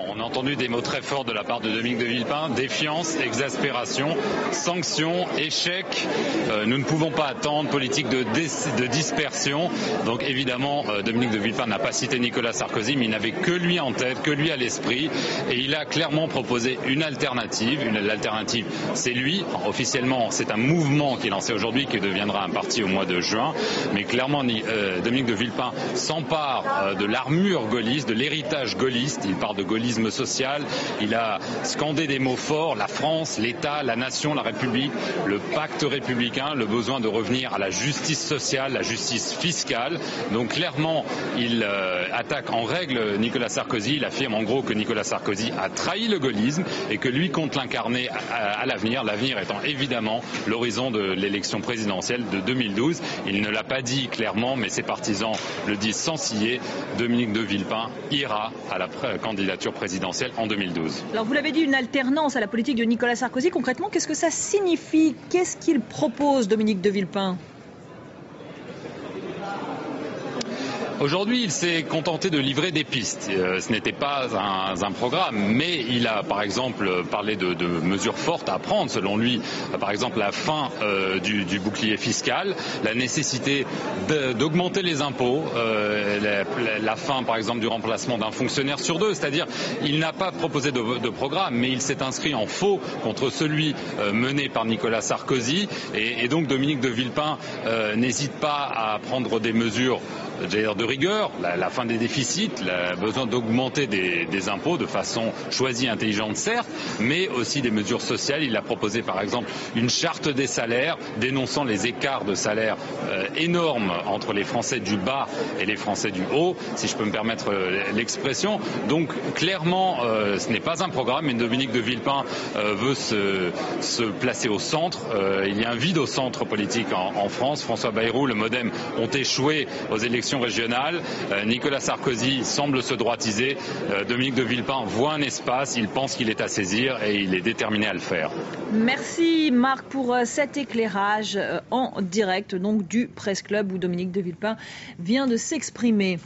On a entendu des mots très forts de la part de Dominique de Villepin, défiance, exaspération, sanctions, échec. Nous ne pouvons pas attendre, politique de dispersion. Donc évidemment, Dominique de Villepin n'a pas cité Nicolas Sarkozy, mais il n'avait que lui en tête, que lui à l'esprit. Et il a clairement proposé une alternative. L'alternative, c'est lui. Officiellement, c'est un mouvement qui est lancé aujourd'hui, qui deviendra un parti au mois de juin. Mais clairement, Dominique de Villepin s'empare de l'armure gaulliste, de l'héritage gaulliste. Il parle de gaullisme social, il a scandé des mots forts, la France, l'État, la nation, la République, le pacte républicain, le besoin de revenir à la justice sociale, la justice fiscale. Donc clairement, il attaque en règle Nicolas Sarkozy, il affirme en gros que Nicolas Sarkozy a trahi le gaullisme et que lui compte l'incarner à l'avenir, l'avenir étant évidemment l'horizon de l'élection présidentielle de 2012. Il ne l'a pas dit clairement, mais ses partisans le disent sans ciller, Dominique de Villepin ira à la candidature présidentielle en 2012. Alors vous l'avez dit, une alternance à la politique de Nicolas Sarkozy. Concrètement, qu'est-ce que ça signifie? Qu'est-ce qu'il propose, Dominique de Villepin? Aujourd'hui, il s'est contenté de livrer des pistes. Ce n'était pas un programme, mais il a par exemple parlé de mesures fortes à prendre, selon lui. Par exemple, la fin du bouclier fiscal, la nécessité d'augmenter les impôts, la fin par exemple du remplacement d'un fonctionnaire sur deux. C'est-à-dire, il n'a pas proposé de programme, mais il s'est inscrit en faux contre celui mené par Nicolas Sarkozy. Et donc Dominique de Villepin n'hésite pas à prendre des mesures de rigueur, la fin des déficits, le besoin d'augmenter des impôts de façon choisie, intelligente certes, mais aussi des mesures sociales. Il a proposé par exemple une charte des salaires, dénonçant les écarts de salaire énormes entre les Français du bas et les Français du haut, si je peux me permettre l'expression. Donc clairement, ce n'est pas un programme, mais Dominique de Villepin veut se placer au centre. Il y a un vide au centre politique en France. François Bayrou, le MoDem ont échoué aux élections régionales. Nicolas Sarkozy semble se droitiser. Dominique de Villepin voit un espace, il pense qu'il est à saisir et il est déterminé à le faire. Merci Marc pour cet éclairage en direct donc du Presse Club où Dominique de Villepin vient de s'exprimer.